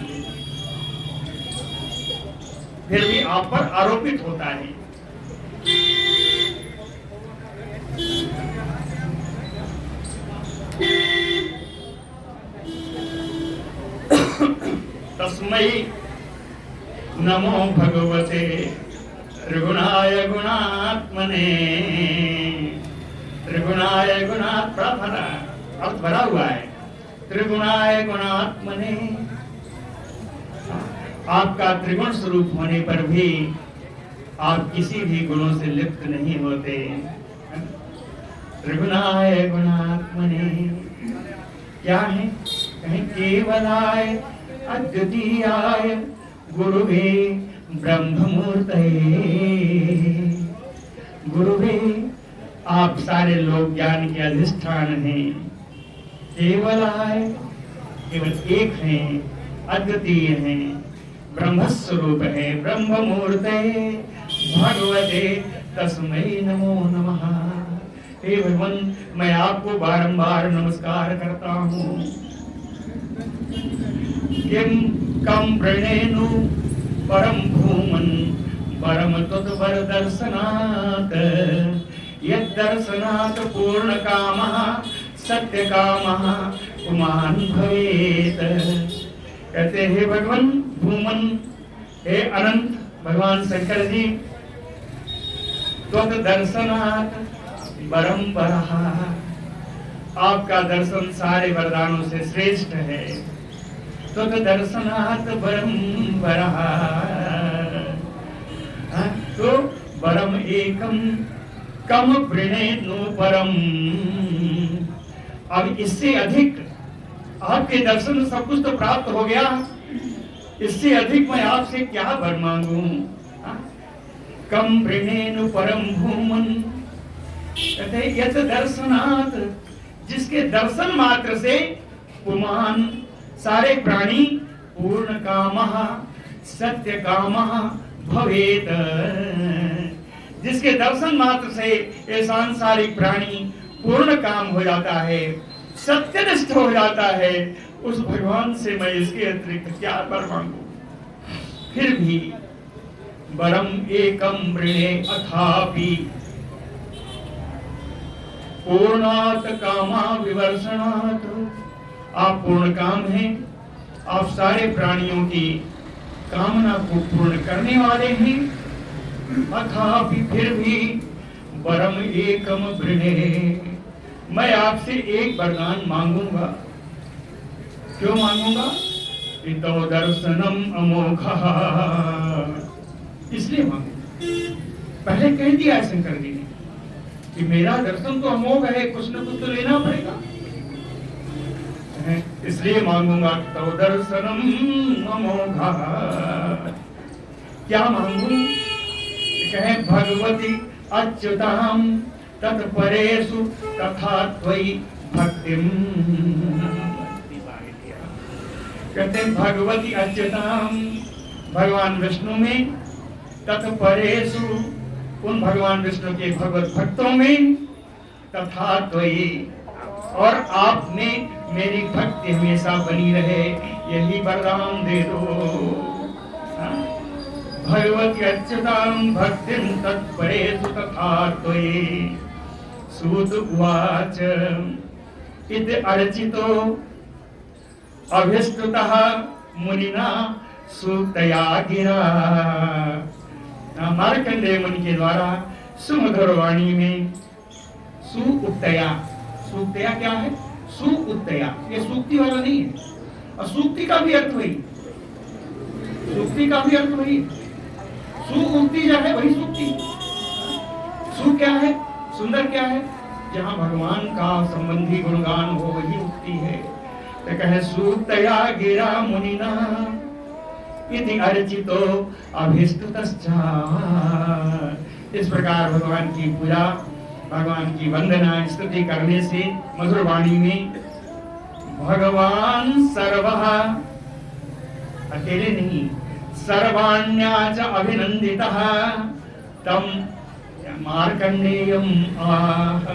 फिर भी आप पर आरोपित होता है। तस्मै नमो भगवते त्रिगुणाय गुणात्मने, त्रिगुणाय गुणात् अर्थ भरा हुआ है, त्रिगुणाय गुणात्मने। आपका त्रिगुण स्वरूप होने पर भी आप किसी भी गुणों से लिप्त नहीं होते। त्रिगुणाय गुणात्मने क्या है? कहीं केवलाय अद्वितीयाय गुरुवे ब्रह्ममूर्तये। गुरुवे, आप सारे लोक ज्ञान के अधिष्ठान हैं। केवलाय, केवल एक हैं, अद्वितीय हैं, ब्रह्मस्वरूप है, ब्रह्ममूर्तये भगवते तस्मै नमो नमः। हे भगवान, मैं आपको बारंबार नमस्कार करता हूँ। किम कम प्रणेनु परम भूमन परम तत्पर दर्शनात्, यद दर्शनात् पूर्ण कामः सत्य कामः पुमान भवेत। कहते हे भगवान भूमन, हे अनंत भगवान शंकर जी, त्वत् दर्शनात् परम वरः, आपका दर्शन सारे वरदानों से श्रेष्ठ है। त्वत् दर्शनात् परम वरः, तो परम एकम कम प्रणेनु परम। अब इससे अधिक आपके दर्शन सब कुछ तो प्राप्त हो गया, इससे अधिक मैं आपसे क्या वर मांगू? कम प्रणेनु परम भूमन, कहते यत दर्शनात्, जिसके दर्शन मात्र से पुमान सारे प्राणी पूर्ण कामः सत्य कामः भवेत, जिसके दर्शन मात्र से ये सांसारिक प्राणी पूर्ण काम हो जाता है, सत्यनिष्ठ हो जाता है, उस भगवान से मैं इसके अतिरिक्त क्या वर मांगू? फिर भी वरम एकम वृणे अथापि पूर्णात् कामा विवर्षणात्, आप पूर्ण काम हैं, आप सारे प्राणियों की कामना को पूर्ण करने वाले हैं। अथापि फिर भी वरम एकम वृणे, मैं आपसे एक वरदान मांगूंगा। क्यों मांगूंगा? इतो दर्शनम अमोघः, इसलिए मांगूंगा। पहले कह दिया शंकर जी ने कि मेरा दर्शन तो अमोघ है, कुछ न कुछ तो लेना पड़ेगा, इसलिए मांगूंगा। तो दर्शनम अमोघः, क्या मांगू? कहे भगवती अच्युताम तत्परेषु तथा त्वयि भक्तिम। कहते भगवती अच्युताम, भगवान विष्णु में, तत्परेषु, उन भगवान विष्णु के भगवत भक्तों में, तथा त्वयि, और आप में मेरी भक्ति हमेशा बनी रहे, यही वरदान दे दो। भगवती अच्युतां भक्तिं तत्परेषु तथा त्वयि। सूत उवाच इति अर्चितो अभिष्टुतः मुनिना सूक्तया गिरा। मार्कंडेय मुनि के द्वारा सुमधुर वाणी में सूक्तया, सूक्तया क्या है? सूक्तया, ये सूक्ति वाला नहीं है, और सूक्ति का भी अर्थ वही, सूक्ति का भी अर्थ वही, सुक्ति जो है वही सूक्ति। सु क्या है? सुंदर क्या है? जहाँ भगवान का संबंधी गुणगान हो वही उक्ति है। तो कहे सूक्तया गिरा मुनिना इति अर्चितो अभिष्टुतश्च। इस प्रकार भगवान की पूजा, भगवान की वंदना स्तुति करने से मधुर वाणी में भगवान सर्वः, अकेले नहीं, सर्वाण्याच अभिनंदितः तम मार्कंडेयम आह।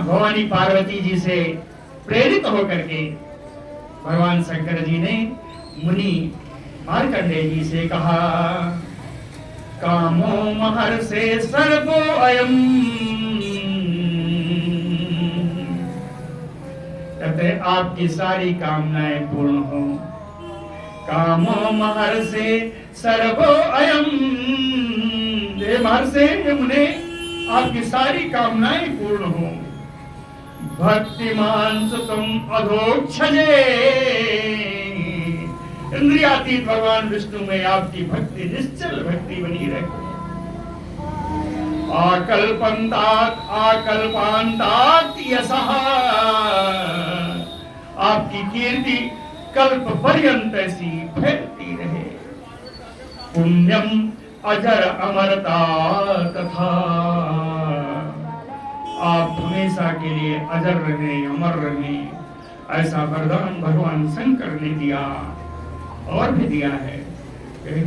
भवानी पार्वती जी से प्रेरित होकर के भगवान शंकर जी ने मुनि मार्कंडेय जी से कहा, कामो महर्षे सर्वो अयम। कहते आपकी सारी कामनाएं पूर्ण हो। कामो महर्षे सर्वो अयम, हे महर्षि, हे मुने, आपकी सारी कामनाएं पूर्ण हो। भक्तिमान सुतम अधोक्षजे, इंद्रियातीत भगवान विष्णु में आपकी भक्ति निश्चल भक्ति बनी रहे। आकल्पंतात आकल्पांतात यशः, आपकी कीर्ति कल्प पर्यंत ऐसी फैलती रहे। पुण्यम अजर अमरता तथा, आप हमेशा के लिए अजर रहे, अमर रहे, ऐसा वरदान भगवान शंकर ने दिया। और भी दिया है,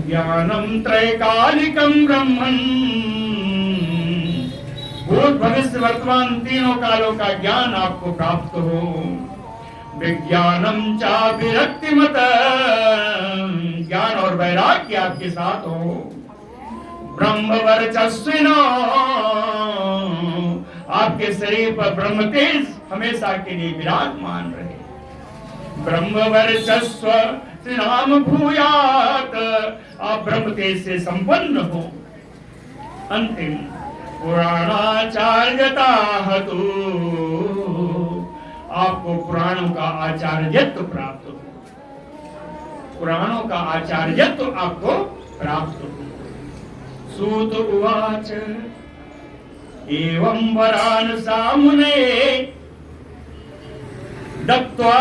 ज्ञानम त्रैकालिकम ब्रह्मन्, भूत भविष्य वर्तमान तीनों कालों का ज्ञान आपको प्राप्त हो। विज्ञानम चा विरक्तिमत, ज्ञान और वैराग्य आपके साथ हो। ब्रह्म वर्चस्विनो, आपके शरीर पर ब्रह्म तेज हमेशा के लिए विराजमान रहे। ब्रह्म वर्चस्व नाम भूयात, आप ब्रह्म तेज से संपन्न हो। अंतिम पुराणाचार्यता हेतु, आपको पुराणों का आचार्यत्व प्राप्त हो। पुराणों का आचार्यत्व आपको प्राप्त हो। सूत उवाच एवं वरान सामुने दत्त्वा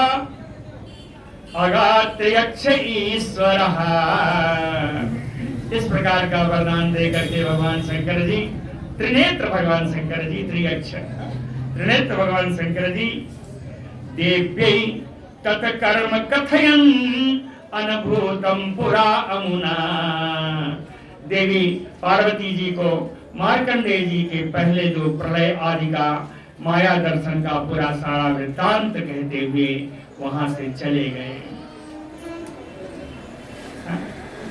अगात्र यक्ष ईश्वरः, इस प्रकार का वरदान दे करके भगवान शंकर जी, त्रिनेत्र भगवान शंकर जी, त्रिनेत्र भगवान शंकर जी देव्यै तत्कर्म कथयन् अनुभूतम पुरा अमुना, देवी पार्वती जी को मार्कंडेय जी के पहले जो प्रलय आदि का माया दर्शन का पूरा सारा वृत्तांत कहते हुए वहां से चले गए।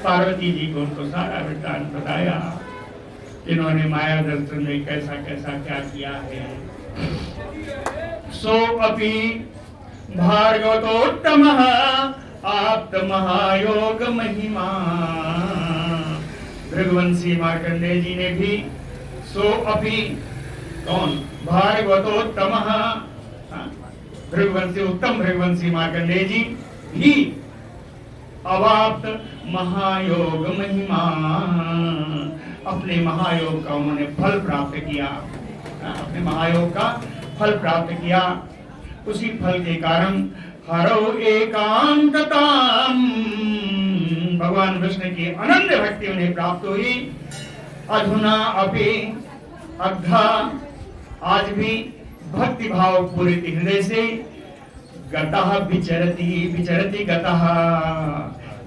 पार्वती जी को उनको सारा वृत्तांत बताया, इन्होंने माया दर्शन में कैसा कैसा क्या किया है। सो अपि भार्गवतोत्तमः आप्त महायोग महिमा, भृगुवंशी मार्कंडेय जी ने भी सो अपि, कौन, भार्गवतोत्तमः, भृगुवंशी उत्तम भृगुवंशी मार्कंडेय जी भी अवाप्त महायोग महिमा, अपने महायोग का उन्होंने फल प्राप्त किया, अपने महायोग का फल प्राप्त किया। उसी फल के कारण हरो एकांतताम, भगवान विष्णु की अनन्य भक्ति उन्हें प्राप्त हुई। अधुना अपि अद्धा, आज भी भक्ति भाव पूरित हृदय से गतः विचरति विचरति गतः,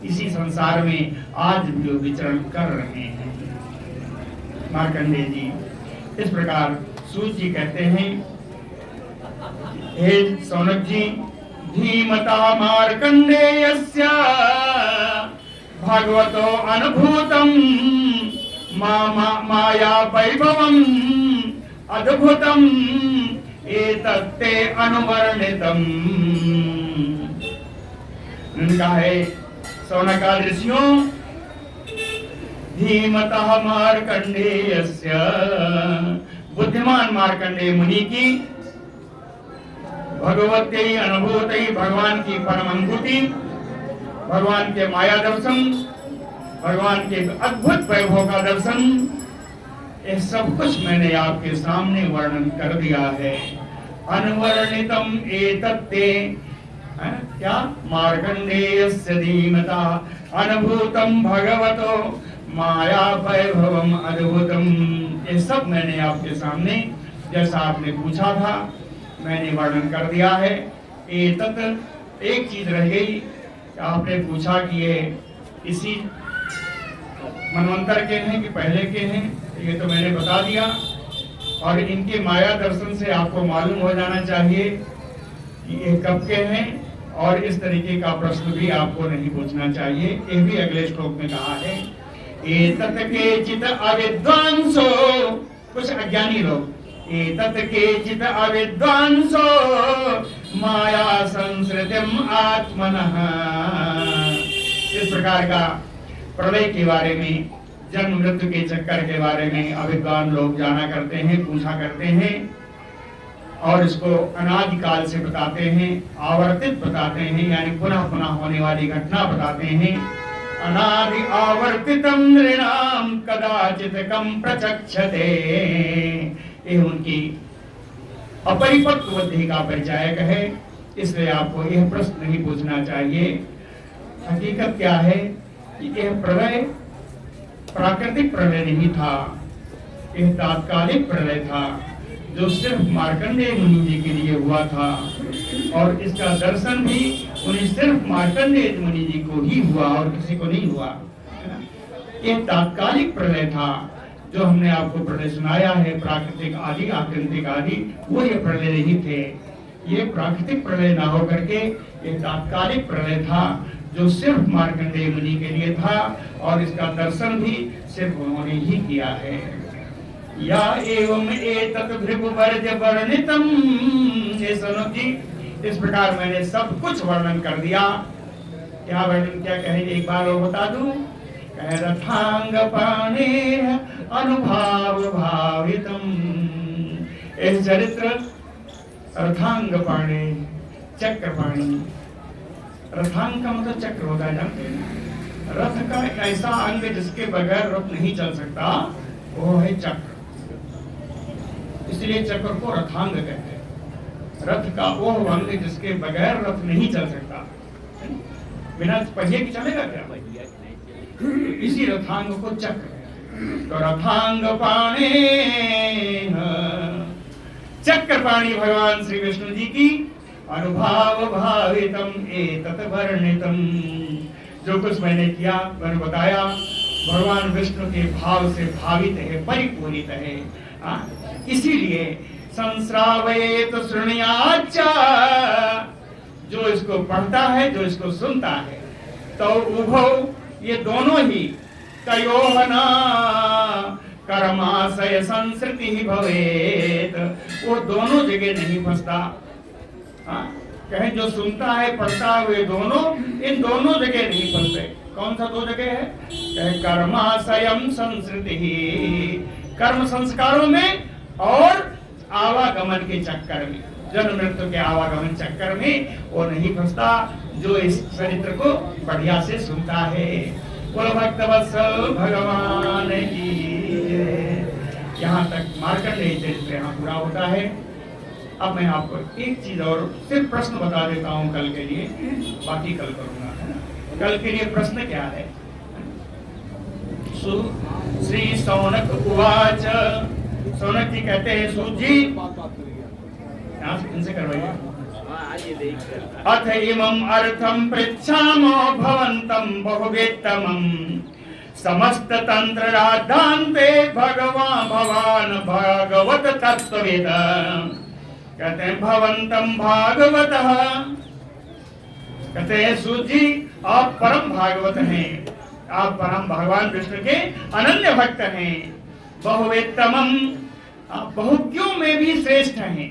इसी संसार में आज भी वो विचरण कर रहे हैं। मार्कंडेय जी इस प्रकार सूत जी कहते हैं, हे सौनक जी, धीमता मार्कंडेयस्य भगवतो अनुभूतम माया वैभवम अद्भुतम एतत्ते अनुवर्णितम। उनका है सौनकादृश्यों, धीमतः मार्कंडेयस्य, बुद्धिमान मार्कंडेय मुनि की भगवत्यै अनुभूति, भगवान की परम अनुभूति, भगवान के माया दर्शन, भगवान के अद्भुत वैभव का दर्शन, ये सब कुछ मैंने आपके सामने वर्णन कर दिया है। अनवर्णितम एतत्ते, क्या, मार्कंडेयस्य धीमता अनुभूतम भगवतो माया वैभवम अद्भुतम, ये सब मैंने आपके सामने जैसा आपने पूछा था मैंने वर्णन कर दिया है। एतत्, एक चीज रह गई, आपने पूछा कि ये इसी मनवंतर के हैं कि पहले के हैं, ये तो मैंने बता दिया। और इनके माया दर्शन से आपको मालूम हो जाना चाहिए कि ये कब के हैं, और इस तरीके का प्रश्न भी आपको नहीं पूछना चाहिए। ये भी अगले श्लोक में कहा है, एतत् केचित् अविद्वांसो, कुछ अज्ञानी लोग, एतत् केचित् अविद्वांसो माया संसृतिम आत्मनः, इस प्रकार का प्रलय के बारे में, जन्म मृत्यु के चक्कर के बारे में अविद्वान लोग जाना करते हैं, पूछा करते हैं और इसको अनादिकाल से बताते हैं, आवर्तित बताते हैं, यानी पुनः पुनः होने वाली घटना बताते हैं। अनादि आवर्तितम नृणाम कदाचित कम प्रचक्षते, ये उनकी अपरिपक्व बुद्धि का परिचायक है। इसलिए आपको यह प्रश्न नहीं पूछना चाहिए। हकीकत क्या है कि यह प्रलय प्राकृतिक प्रलय नहीं था, यह तात्कालिक प्रलय था जो सिर्फ मार्कंडेय मुनि जी के लिए हुआ था और इसका दर्शन भी उन्हें सिर्फ मार्कंडेय मुनि जी को ही हुआ और किसी को नहीं हुआ। यह तात्कालिक प्रलय था जो हमने आपको प्रलय सुनाया है, प्राकृतिक आदि आत्यंतिक आदि, वो ये प्रलय नहीं थे। ये प्राकृतिक प्रलय ना होकर के ये तात्कालिक प्रलय था जो सिर्फ मार्कंडेय मुनि के लिए था और इसका दर्शन भी सिर्फ उन्होंने ही किया है। या एवं एतत् भृगुवर्ज वर्णितम, ये सुनो जी, इस प्रकार मैंने सब कुछ वर्णन कर दिया। क्या वर्णन क्या कहे एक बार और बता दूं। कह रथांग पाणे अनुभाव भावितम, इस चरित्र रथांग पाणे, चक्र पाणी। रथांग का मतलब चक्र होता है, जानते हैं। रथ का एक ऐसा अंग जिसके बगैर रथ नहीं चल सकता, वो है चक्र। इसलिए चक्र को रथांग कहते हैं। रथ का वो अंग जिसके बगैर रथ नहीं चल सकता, बिना पहिए की चलेगा क्या? इसी रथांग को चक्र। तो रथांग पाणे, चक्र पाणी भगवान श्री विष्णु जी की अनुभाव भावितम एतत् वर्णितम, जो कुछ मैंने किया मैंने बताया, भगवान विष्णु के भाव से भावित है, परिपूरित है। इसीलिए संश्रावयेत शृणुयाच्च, जो इसको पढ़ता है, जो इसको सुनता है, तो उभौ, ये दोनों ही, तयोः न कर्माशय संसृति ही भवेत, वो दोनों जगह नहीं फंसता। कहे जो सुनता है पढ़ता है, वे दोनों, इन दोनों जगह नहीं फंसते। कौन सा दो जगह है? कहे कर्माशयम संसृति ही, कर्म संस्कारों में और आवागमन के चक्कर में, जन्म मृत्यु के आवागमन चक्कर में वो नहीं फंसता, जो इस चरित्र को बढ़िया से सुनता है। बोलो भक्तवत्सल भगवान की। यहाँ तक मार्कंडेय चरित्र यहाँ पूरा होता है। अब मैं आपको एक चीज और सिर्फ प्रश्न बता देता हूँ कल के लिए, बाकी कल करूंगा। कल के लिए प्रश्न क्या है? श्री सौनक उवाच, सौनक जी कहते हैं, सूत जी इनसे करवाइए। अथ इमं अर्थं पृच्छामो भवन्तं बहुवेत्तमं, समस्त तंत्र राधान्ते भगवान भागवत तत्त्ववेद। कहते हैं भवंतम भागवतः, कहते हैं सूत जी आप परम भागवत हैं, आप परम भगवान विष्णु के अनन्य भक्त हैं। बहुवेत्तमम, आप बहुज्ञों में भी श्रेष्ठ हैं।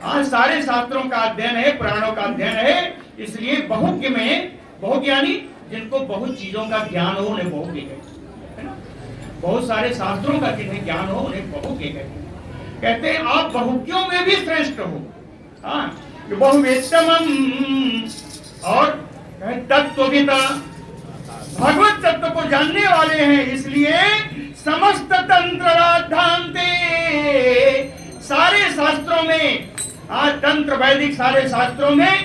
आज सारे शास्त्रों का अध्ययन है, पुराणों का अध्ययन है, इसलिए बहुज्ञ में, बहुज्ञानी जिनको बहुत चीजों का ज्ञान हो उन्हें बहुज्ञ कहते हैं। बहुत सारे शास्त्रों का जिन्हें ज्ञान हो उन्हें बहुज्ञ कहते हैं। कहते हैं आप बहुज्ञों में भी श्रेष्ठ हो। बहुवेत्तमम, और तत्त्वविता, भगवत तत्व को जानने वाले हैं, इसलिए समस्त तंत्र राधान्ते, सारे शास्त्रों में, आज तंत्र वैदिक सारे शास्त्रों में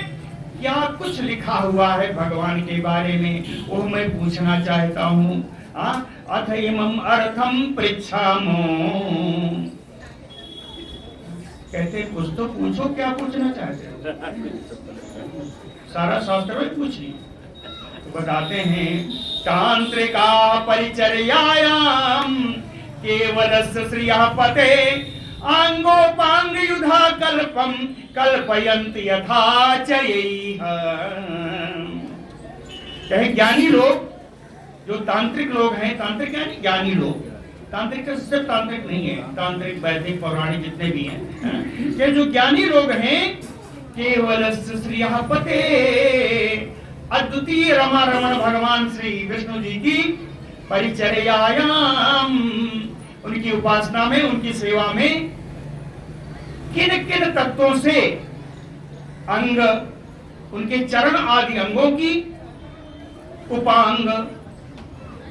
क्या कुछ लिखा हुआ है भगवान के बारे में, वो मैं पूछना चाहता हूँ। अथ इमं अर्थम पृच्छामो, कहते कुछ तो पूछो, क्या पूछना चाहते हो? सारा शास्त्र में पूछ ली। तो बताते हैं तांत्रिका परिचर्यायाम केवलस्य श्रियः पते अंगोपांग युधा कल्पम कल्पयन्ति यथा चयैः। कहे ज्ञानी लोग, जो तांत्रिक लोग हैं, तांत्रिक यानी ज्ञानी लोग, तांत्रिक का सिर्फ तांत्रिक नहीं है, तांत्रिक वैदिक पौराणिक जितने भी हैं, ये जो ज्ञानी लोग हैं, केवल श्रियः पते, अद्वितीय रमा रमण भगवान श्री विष्णु जी की परिचर्यायाम, उनकी उपासना में, उनकी सेवा में किन किन तत्वों से अंग, उनके चरण आदि अंगों की, उपांग,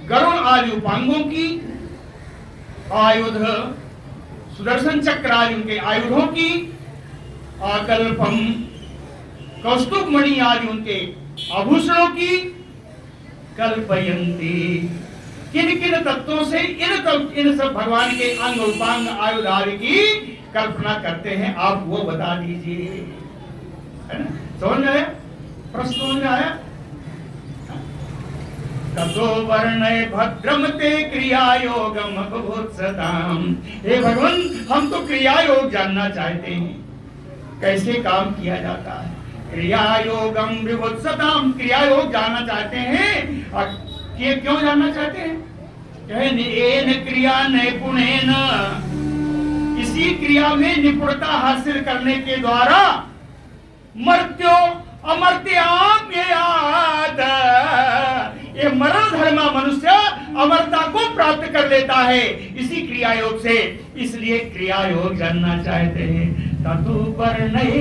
गरुण आदि उपांगों की, आयुध, सुदर्शन चक्र आदि उनके आयुधों की, आकल्पम, कौस्तुभ मणि आदि उनके आभूषणों की, कल्पयंती, किन किन तत्वों से इन सब भगवान के अंग, उपांग, आयुध आदि की कल्पना करते हैं, आप वो बता दीजिए। है ना? समझ आया? प्रश्न समझ आया? ततो वर्णय भद्रम ते क्रिया योगम बुभुत्सताम। हे भगवान, हम तो क्रिया योग जानना चाहते हैं, कैसे काम किया जाता है। क्रिया योगम विभुत्सताम, क्रिया योग जानना चाहते हैं। और क्यों जानना चाहते हैं? एन क्रिया नैपुणेन, इसी क्रिया में निपुणता हासिल करने के द्वारा मर्त्यो अमर्त्याम याद, ये मरण धर्मा मनुष्य अमरता को प्राप्त कर लेता है इसी क्रिया योग से। इसलिए क्रिया योग जानना चाहते हैं। ततु वर्णय,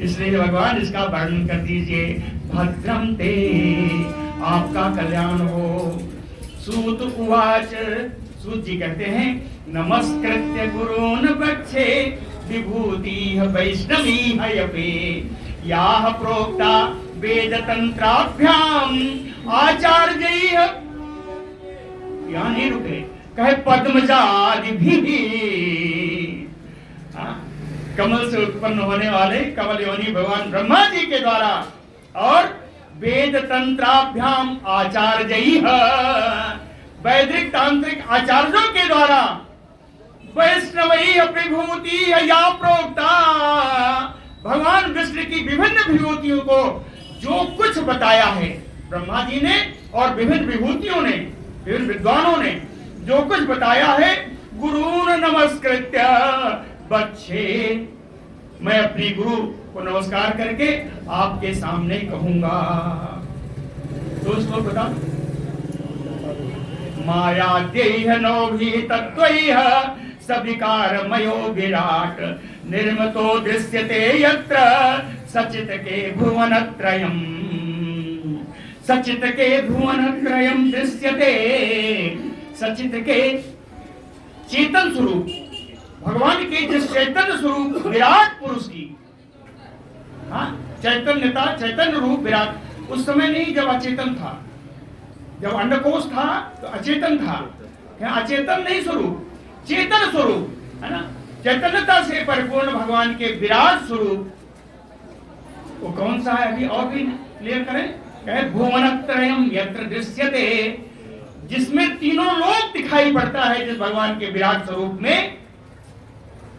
इसलिए भगवान इसका वर्णन कर दीजिए। भद्रम ते, आपका कल्याण हो। सूत उवाच, सूत जी कहते हैं, नमस्कृत्य गुरून् वक्षे विभूति वैष्णवी हयपे, याह प्रोक्ता वेद तंत्राभ्याम आचार्यैः, यहाँ नहीं रुके, कहे पद्मजादि भी, कमल से उत्पन्न होने वाले कमल योनि भगवान ब्रह्मा जी के द्वारा और वेद तंत्राभ्याम आचार्यैः, वैदिक तांत्रिक आचार्यों के द्वारा वैष्णवैः विभूति या प्रोक्ता, भगवान विष्णु की विभिन्न विभूतियों को जो कुछ बताया है ब्रह्मा जी ने और विभिन्न विभूतियों ने, विभिन्न विद्वानों ने जो कुछ बताया है, गुरून् नमस्कृत्य बच्चे, मैं अपनी गुरु को नमस्कार करके आपके सामने कहूंगा। तो उसको बता, मायाद्यैः नौभिः तत्त्वैः सविकारमयो विराट, निर्मतो दृश्यते यत्र सचितके भुवनत्रयम्, सचितके भुवनत्रयम् दृश्यते। सचितके चेतन स्वरूप, भगवान के जिस चैतन्य स्वरूप विराट पुरुष की, हाँ, चैतन्यता, चैतन्य रूप विराट, उस समय नहीं जब अचेतन था, जब अंडकोश था तो अचेतन था, अचेतन नहीं स्वरूप, चेतन स्वरूप, है ना, चैतन्यता से परिपूर्ण भगवान के विराट स्वरूप, वो कौन सा है अभी और भी क्लियर करें। कहे भुवनत्रयम् यत्र दृश्यते, जिसमें तीनों लोक दिखाई पड़ता है जिस भगवान के विराट स्वरूप में,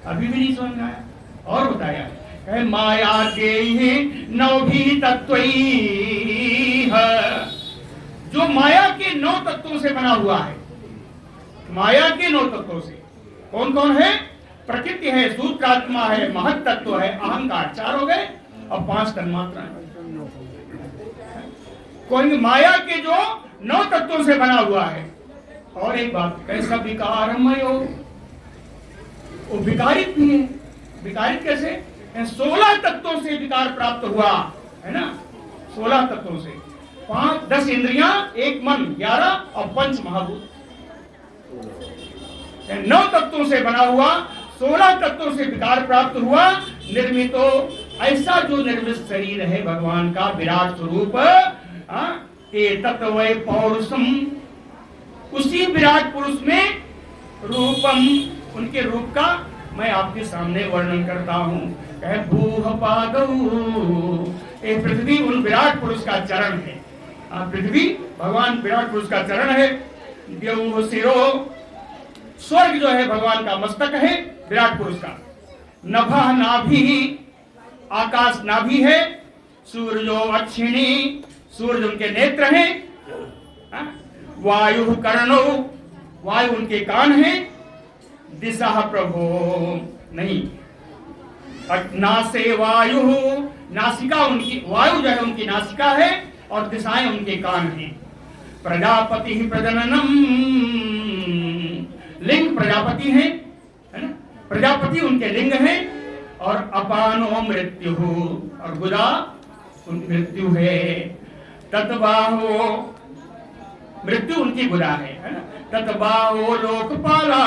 अभी भी नहीं समझ आया और बताया। कहे मायाद्यैः नौभिः तत्त्वैः, जो माया के 9 तत्वों से बना हुआ है, माया के 9 तत्वों से कौन कौन है? प्रकृति है, सूत्रात्मा है, महत तत्व है, अहंकार, 4 हो गए और 5 तन्मात्रा है। कोई माया के जो 9 तत्वों से बना हुआ है। और एक बात, कैसा विकारमयो, वो विकारित भी है। विकारित कैसे? 16 तत्वों से विकार प्राप्त हुआ है ना, 16 तत्वों से, 5-10 इंद्रियां, 1 मन, 11 और 5 महाभूत, 9 तत्वों से बना हुआ, 16 तत्वों से विकार प्राप्त हुआ। निर्मितो, ऐसा जो निर्मित शरीर है भगवान का विराट स्वरूप, एतत् वै पौरुषम, उसी विराट पुरुष में रूपम, उनके रूप का मैं आपके सामने वर्णन करता हूँ। कहे भूह पादौ, ये पृथ्वी उन विराट पुरुष का चरण है। पृथ्वी भगवान विराट पुरुष का चरण है। द्यौः शिरो, स्वर्ग जो है भगवान का मस्तक है विराट पुरुष का। नभः नाभि, आकाश नाभि है। सूर्यो अक्षिणी, सूर्य उनके नेत्र हैं। वायु कर्णो, वायु उनके कान हैं। दिशा प्रभो, नहीं, नासे वायु नासिका उनकी, वायु जो है उनकी नासिका है और दिशाएं उनके कान हैं। प्रजापति ही प्रजननम, लिंग प्रजापति है ना, प्रजापति उनके लिंग है। और अपानो मृत्यु, और गुदा मृत्यु है। तत्बाहो, मृत्यु उनकी गुदा है ना। तत्बाहो लोकपाला,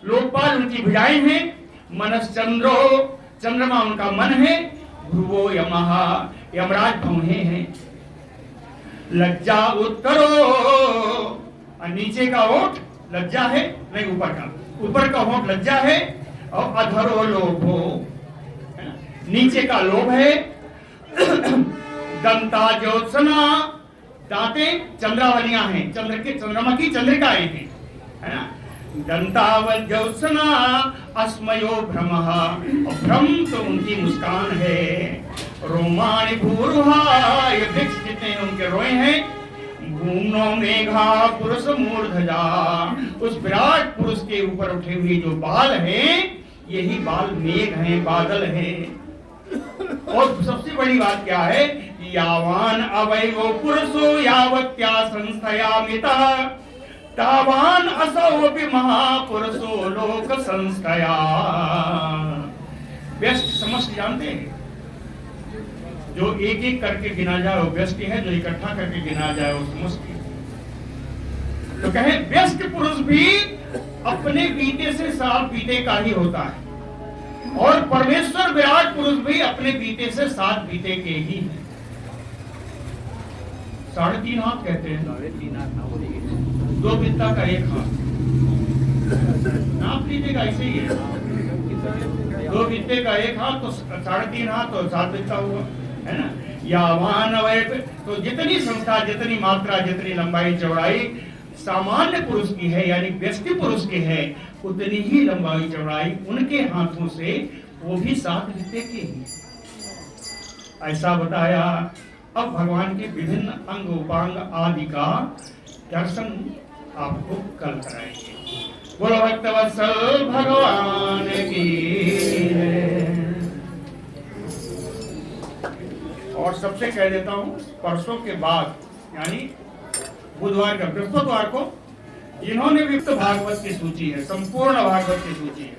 लोकपाल उनकी भुजाएं हैं। मनश्चंद्रो, चंद्रमा उनका मन है। ध्रुवो यमः, यमराज भौहें हैं। लज्जा उत्तरो, और नीचे का ओठ लज्जा है, नहीं ऊपर का होठ लज्जा है। और अधरो लोभो, नीचे का लोभ है। दंता ज्योत्सना, दांतें चंद्रावलियां हैं, चंद्रमा की चंद्रिकाएं हैं, है ना। दंतावल ज्योत्सना अस्मयो भ्रमः, और भ्रम तो उनकी मुस्कान है। रोमाणि भूरुहा, ये वृक्ष जितने उनके रोए हैं। भूमनो मेघा पुरुष मूर्धजा, उस विराट पुरुष के ऊपर उठे हुए जो बाल हैं, यही बाल मेघ हैं, बादल हैं। और सबसे बड़ी बात क्या है, यावान अवयवो पुरुषो यावत्या संस्थयामिता, तावान असौ भी महापुरुषो लोक संस्थया। व्यष्टि समष्टि जानते हैं, जो एक एक करके गिना जाए वो व्यष्टि है, जो इकट्ठा करके गिना जाए वो समष्टि है। तो कहे व्यष्टि पुरुष भी अपने बीते से साफ बीते का ही होता है, और परमेश्वर विराट पुरुष भी अपने बीते से सात बीते के ही है। 3.5 हाथ कहते हैं, 2 बित्ता का 1 हाथ, नाप लीजिएगा, ऐसे ही है। 2 बित्ते का 1 हाथ तो 3.5 हाथ तो 7 बित्ता हुआ, है ना। यावान अवय, तो जितनी संस्था, जितनी मात्रा, जितनी लंबाई चौड़ाई सामान्य पुरुष की है, यानी व्यष्टि पुरुष की है, उतनी ही लंबाई चौड़ाई उनके हाथों से, वो भी 7 बित्ते के ही। ऐसा बताया। अब भगवान के विभिन्न अंग उपांग आदि का दर्शन आपको कल कराएंगे। बोलो भक्तवत्सल भगवान की। और सबसे कह देता हूं, परसों के बाद यानी बुधवार का, बृहस्पतिवार को जिन्होंने भी भागवत की सूची है, संपूर्ण भागवत की सूची है,